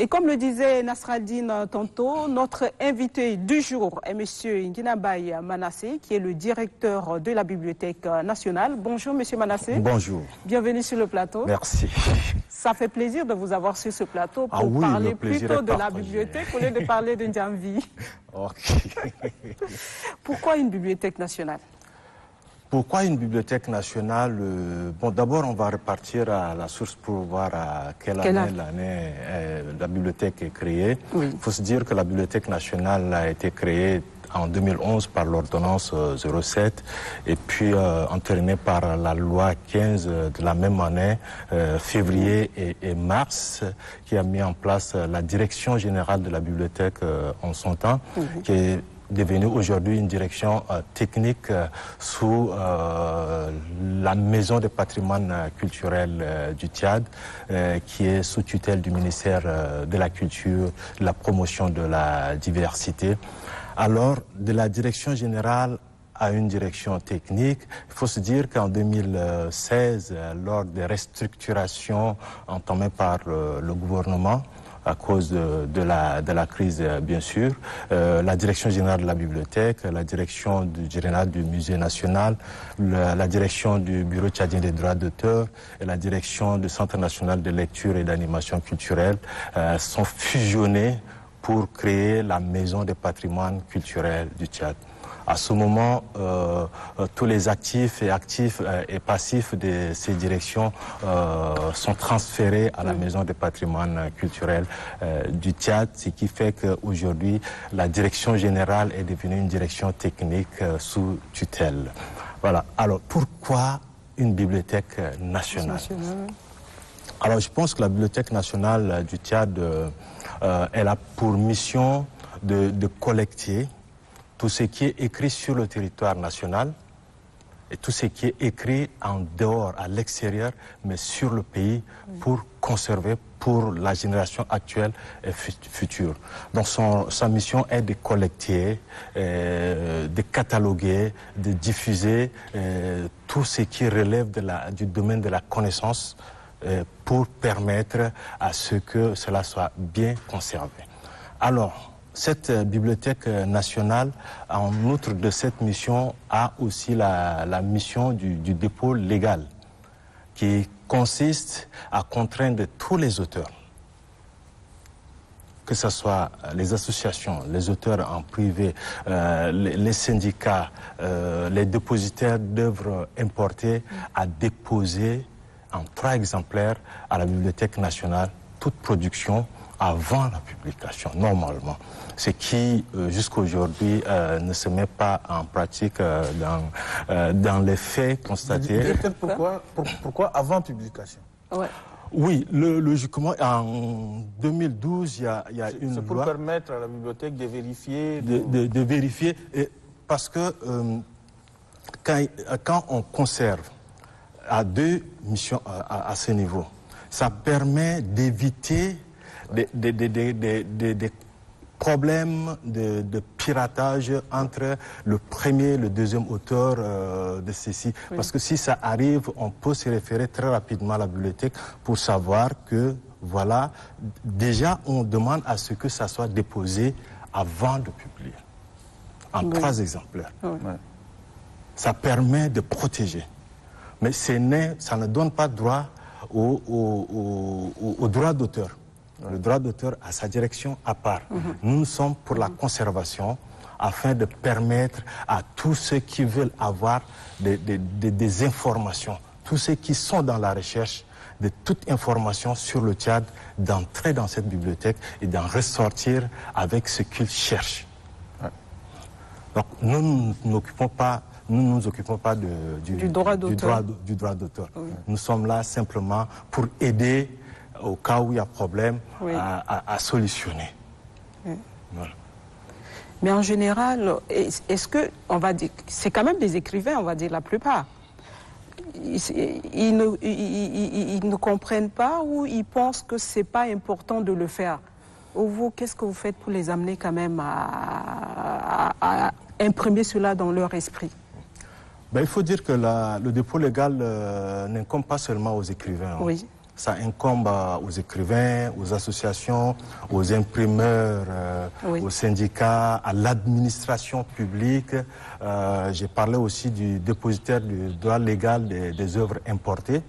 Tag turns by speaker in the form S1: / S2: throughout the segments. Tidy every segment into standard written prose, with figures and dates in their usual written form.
S1: Et comme le disait Nasraddine tantôt, notre invité du jour est M. Nguinabay Manassé, qui est le directeur de la Bibliothèque nationale. Bonjour M. Manassé.
S2: Bonjour.
S1: Bienvenue sur le plateau.
S2: Merci.
S1: Ça fait plaisir de vous avoir sur ce plateau pour parler plutôt de la bibliothèque au lieu de parler de Ndjamvi.
S2: Ok.
S1: Pourquoi une bibliothèque nationale?
S2: Pourquoi une bibliothèque nationale? Bon, d'abord, on va repartir à la source pour voir à quelle année la bibliothèque est créée.
S1: Oui.
S2: Il faut se dire que la bibliothèque nationale a été créée en 2011 par l'ordonnance 07 et puis entérinée par la loi 15 de la même année, février et mars, qui a mis en place la direction générale de la bibliothèque en son temps, qui est devenue aujourd'hui une direction technique sous la Maison des patrimoines culturels du Tchad, qui est sous tutelle du ministère de la Culture, de la promotion de la diversité. Alors, de la direction générale à une direction technique, il faut se dire qu'en 2016, lors des restructurations entamées par le gouvernement, à cause de la crise, bien sûr, la direction générale de la bibliothèque, la direction générale du musée national, la direction du bureau tchadien des droits d'auteur et la direction du Centre national de lecture et d'animation culturelle sont fusionnées pour créer la Maison des patrimoines culturels du Tchad. À ce moment, tous les actifs et passifs de ces directions sont transférés à la Maison des patrimoines culturels du Tchad, ce qui fait qu'aujourd'hui, la direction générale est devenue une direction technique sous tutelle. Voilà. Alors, pourquoi une bibliothèque nationale? Alors, je pense que la Bibliothèque nationale du Tchad, elle a pour mission de collecter tout ce qui est écrit sur le territoire national et tout ce qui est écrit en dehors, à l'extérieur, mais sur le pays, pour conserver pour la génération actuelle et future. Donc sa mission est de collecter, de cataloguer, de diffuser tout ce qui relève du domaine de la connaissance pour permettre à ce que cela soit bien conservé. Alors, cette bibliothèque nationale, en outre de cette mission, a aussi la mission du dépôt légal, qui consiste à contraindre tous les auteurs, que ce soit les associations, les auteurs en privé, les syndicats, les dépositaires d'œuvres importées, à déposer en 3 exemplaires à la Bibliothèque nationale toute production avant la publication, normalement. Ce qui, jusqu'à aujourd'hui, ne se met pas en pratique dans les faits constatés.
S3: Pourquoi avant publication?
S2: Oui, logiquement, en 2012, il y a une loi...
S3: C'est pour permettre à la bibliothèque de vérifier...
S2: De vérifier, parce que quand on conserve à 2 missions à ce niveau, ça permet d'éviter des problèmes de piratage entre le premier et le deuxième auteur de ceci. Oui. Parce que si ça arrive, on peut se référer très rapidement à la bibliothèque pour savoir que, voilà, déjà on demande à ce que ça soit déposé avant de publier, en 3 exemplaires. Oui. Ça permet de protéger. Mais ça ne donne pas droit au droit d'auteur. Le droit d'auteur a sa direction à part. Nous sommes pour la conservation afin de permettre à tous ceux qui veulent avoir des informations, tous ceux qui sont dans la recherche de toute information sur le Tchad, d'entrer dans cette bibliothèque et d'en ressortir avec ce qu'ils cherchent. Donc nous ne nous occupons pas du droit d'auteur. Oui. Nous sommes là simplement pour aider au cas où il y a problème, à solutionner.
S1: Oui. Voilà. Mais en général, est-ce que, on va dire, c'est quand même des écrivains, on va dire la plupart. Ils ne comprennent pas ou ils pensent que c'est pas important de le faire. Ou vous, qu'est-ce que vous faites pour les amener quand même à imprimer cela dans leur esprit?
S2: Ben, il faut dire que le dépôt légal n'incombe pas seulement aux écrivains.
S1: Oui.
S2: ça incombe aux écrivains, aux associations, aux imprimeurs, aux syndicats, à l'administration publique. J'ai parlé aussi du dépositaire du droit légal des œuvres importées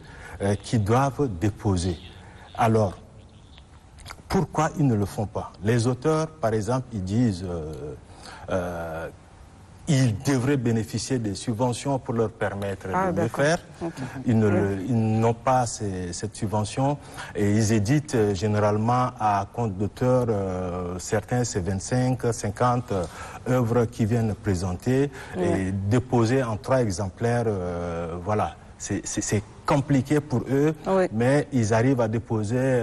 S2: qui doivent déposer. Alors, pourquoi ils ne le font pas? Les auteurs, par exemple, ils disent ils devraient bénéficier des subventions pour leur permettre de le faire. Okay. Ils n'ont pas cette subvention et ils éditent généralement à compte d'auteur, certains c'est 25, 50 œuvres qui viennent présenter et déposer en 3 exemplaires, voilà. C'est compliqué pour eux, mais ils arrivent à déposer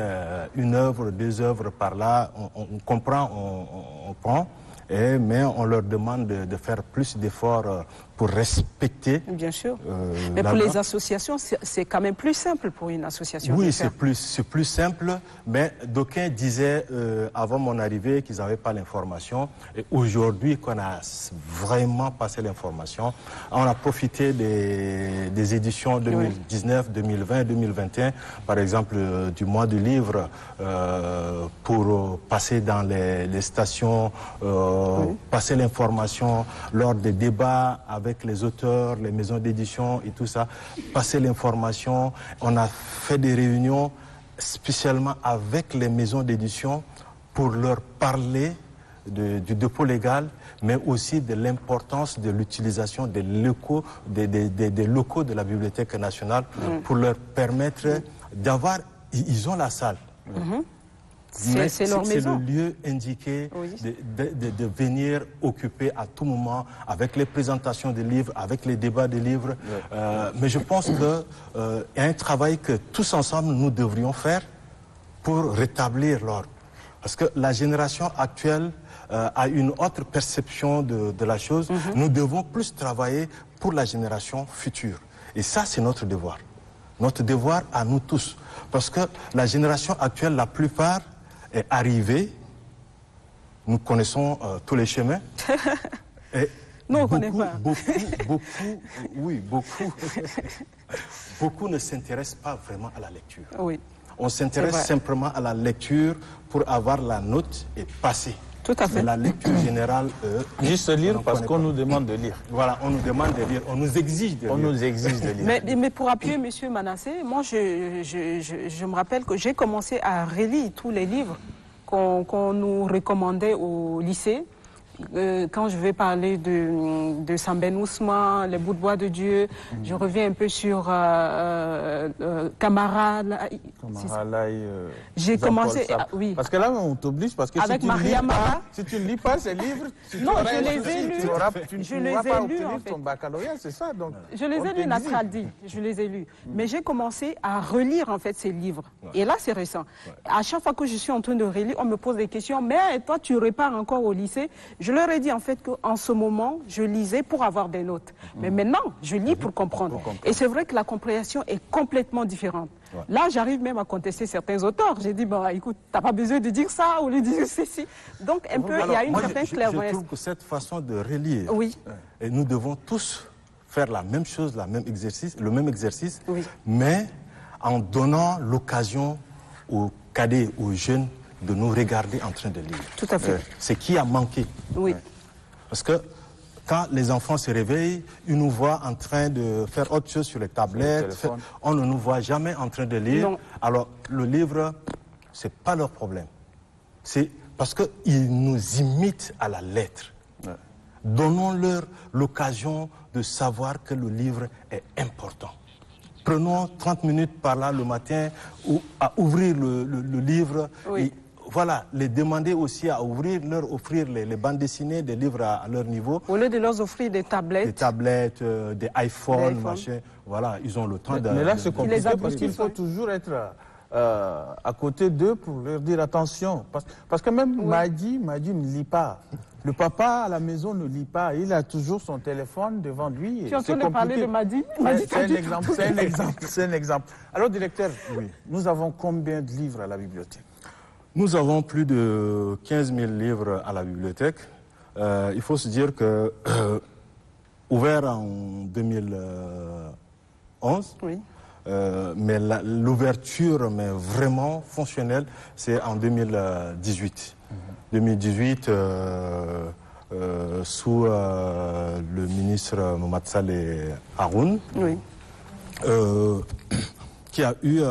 S2: une œuvre, 2 œuvres par là, on comprend, on prend. Mais on leur demande de faire plus d'efforts pour respecter.
S1: Bien sûr. Mais pour les associations, c'est quand même plus simple pour une association.
S2: Oui, c'est plus simple, mais d'aucuns disaient avant mon arrivée qu'ils n'avaient pas l'information. Et aujourd'hui qu'on a vraiment passé l'information, on a profité des éditions 2019, 2020, 2021, par exemple du mois du livre, pour passer dans les stations, passer l'information lors des débats avec les auteurs, les maisons d'édition et tout ça, passer l'information. On a fait des réunions spécialement avec les maisons d'édition pour leur parler du dépôt légal, mais aussi de l'importance de l'utilisation des locaux, des locaux de la Bibliothèque nationale pour leur permettre d'avoir... Ils ont la salle.
S1: C'est leur maison.
S2: C'est le lieu indiqué de venir occuper à tout moment avec les présentations des livres, avec les débats des livres. Mais je pense qu'il y a un travail que tous ensemble nous devrions faire pour rétablir l'ordre. Parce que la génération actuelle a une autre perception de la chose. Nous devons plus travailler pour la génération future. Et ça, c'est notre devoir. Notre devoir à nous tous. Parce que la génération actuelle, la plupart, est arrivée. Nous connaissons tous les chemins. Et
S1: nous, on ne connaît pas.
S2: Beaucoup ne s'intéressent pas vraiment à la lecture.
S1: Oui.
S2: On s'intéresse simplement à la lecture pour avoir la note et passer.
S1: Tout à fait.
S2: Mais la lecture générale...
S3: juste lire parce qu'on nous demande de lire.
S2: Voilà, on nous demande de lire, on nous exige de lire.
S3: On nous exige de lire.
S1: Mais pour appuyer M. Manassé, moi je me rappelle que j'ai commencé à relire tous les livres qu'on nous recommandait au lycée. Quand je vais parler de Sambène Ousmane, les bouts de bois de Dieu, je reviens un peu sur Camara. J'ai commencé, oui.
S3: Parce que là, on t'oblige, parce que
S1: avec
S3: si tu ne lis pas ces livres,
S1: non, je les ai lus.
S3: Tu ne pourras pas obtenir ton baccalauréat, c'est ça. Donc,
S1: je les ai lus, Nasraldi, je les ai lus. Mais j'ai commencé à relire en fait ces livres. Et là, c'est récent. À chaque fois que je suis en train de relire, on me pose des questions. Mais toi, tu repars encore au lycée. Je leur ai dit en fait qu'en ce moment, je lisais pour avoir des notes. Mais maintenant, je lis pour comprendre. Et c'est vrai que la compréhension est complètement différente. Là, j'arrive même à contester certains auteurs. J'ai dit, bon, écoute, t'as pas besoin de dire ça ou de dire ceci. Donc, un peu, il y a une certaine clairvoyance.
S2: Je trouve que cette façon de relire, et nous devons tous faire la même chose, le même exercice, mais en donnant l'occasion aux cadets, aux jeunes, de nous regarder en train de lire.
S1: Tout à fait.
S2: Ce qui a manqué.
S1: Oui.
S2: Parce que quand les enfants se réveillent, ils nous voient en train de faire autre chose sur les tablettes. On ne nous voit jamais en train de lire. Non. Alors, le livre, ce n'est pas leur problème. C'est parce qu'ils nous imitent à la lettre. Donnons-leur l'occasion de savoir que le livre est important. Prenons 30 minutes par là le matin à ouvrir le livre. Et, voilà, les demander aussi à leur offrir les bandes dessinées, des livres à leur niveau.
S1: Au lieu de leur offrir des tablettes.
S2: Des tablettes, des iPhones, machin. Voilà, ils ont le temps de...
S3: Mais là, c'est compliqué parce qu'il faut toujours être à côté d'eux pour leur dire attention. Parce que même Madi ne lit pas. Le papa à la maison ne lit pas. Il a toujours son téléphone devant lui.
S1: Tu es en train de parler de Madi?
S3: C'est un exemple. Alors, directeur, nous avons combien de livres à la bibliothèque?
S2: Nous avons plus de 15 000 livres à la bibliothèque. Il faut se dire que, ouvert en 2011, mais l'ouverture, mais vraiment fonctionnelle, c'est en 2018. 2018, sous le ministre Mohamed Saleh Haroun,
S1: Oui.
S2: Qui a eu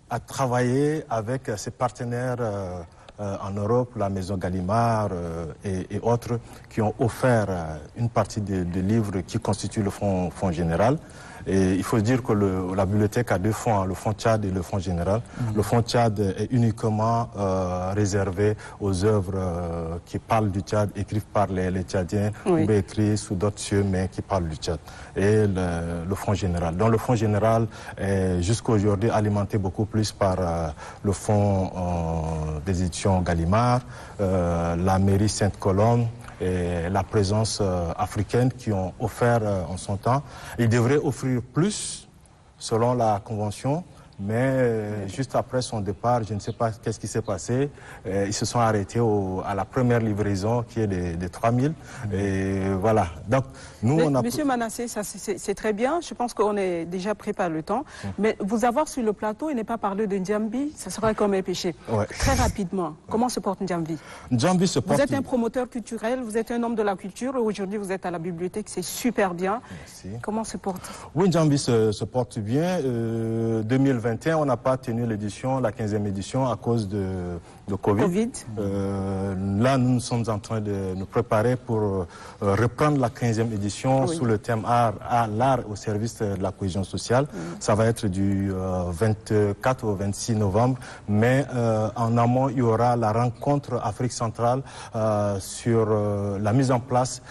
S2: à travailler avec ses partenaires en Europe, la Maison Gallimard et autres, qui ont offert une partie des livres qui constituent le fonds général. Et il faut dire que la bibliothèque a deux fonds, le fonds Tchad et le fonds général. Le fonds Tchad est uniquement réservé aux œuvres qui parlent du Tchad, écrites par les Tchadiens, ou écrites sous d'autres cieux, mais qui parlent du Tchad. Et le fonds général. Donc le fonds général est jusqu'à aujourd'hui alimenté beaucoup plus par le fonds des éditions Gallimard, la mairie Sainte-Colombe, et la présence africaine qui ont offert en son temps. Ils devraient offrir plus selon la convention, mais juste après son départ, je ne sais pas qu'est-ce qui s'est passé. Ils se sont arrêtés à la première livraison qui est des 3000. Et voilà. Donc, nous, on a...
S1: Monsieur Manassé, c'est très bien. Je pense qu'on est déjà pris par le temps. Mais vous avoir sur le plateau et ne pas parler de Ndjambi, ça serait comme un péché.
S2: Ouais.
S1: Très rapidement, comment se porte Ndjambi?
S2: Ndjambi se porte...
S1: Vous êtes un promoteur culturel, vous êtes un homme de la culture. Aujourd'hui, vous êtes à la bibliothèque, c'est super bien.
S2: Merci.
S1: Comment se porte?
S2: Oui, Ndjambi se porte bien. 2021, on n'a pas tenu l'édition, la 15e édition, à cause de Covid. Là, nous sommes en train de nous préparer pour reprendre la 15e édition sous le thème l'art au service de la cohésion sociale. Ça va être du 24 au 26 novembre. Mais en amont, il y aura la rencontre Afrique centrale sur la mise en place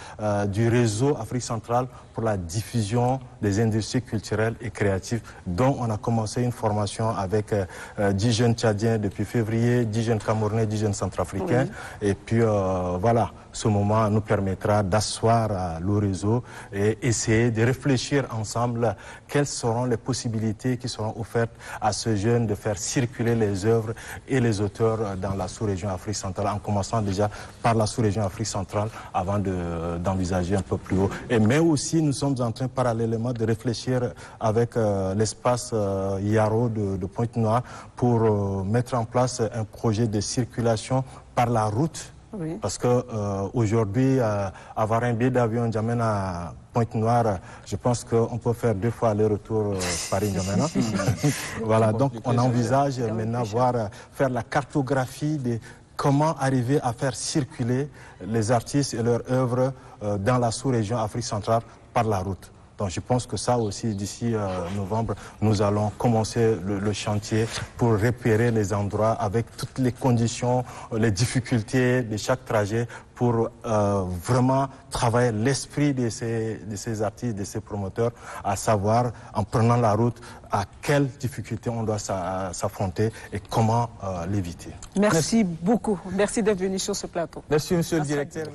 S2: du réseau Afrique centrale pour la diffusion des industries culturelles et créatives, dont on a commencé une formation avec 10 jeunes Tchadiens depuis février, 10 jeunes Camerounais, 10 jeunes Centrafricains. Et puis voilà, ce moment nous permettra d'asseoir le réseau et essayer de réfléchir ensemble quelles seront les possibilités qui seront offertes à ce jeune de faire circuler les œuvres et les auteurs dans la sous-région Afrique centrale, en commençant déjà par la sous-région Afrique centrale avant d'envisager un peu plus haut. Mais aussi, nous sommes en train parallèlement de réfléchir avec l'espace Yaro de Pointe-Noire pour mettre en place un projet de circulation par la route.
S1: Oui.
S2: Parce que aujourd'hui, avoir un billet d'avion N'Djamena à Pointe-Noire, je pense qu'on peut faire 2 fois aller-retour Paris-N'Djamena. Voilà, donc on envisage maintenant faire la cartographie de comment arriver à faire circuler les artistes et leurs œuvres dans la sous-région Afrique centrale par la route. Donc je pense que ça aussi, d'ici novembre, nous allons commencer le chantier pour repérer les endroits avec toutes les conditions, les difficultés de chaque trajet pour vraiment travailler l'esprit de ces artistes, de ces promoteurs, à savoir, en prenant la route, à quelles difficultés on doit s'affronter et comment l'éviter.
S1: Merci beaucoup. Merci d'être venu sur ce plateau.
S3: Merci, monsieur le directeur.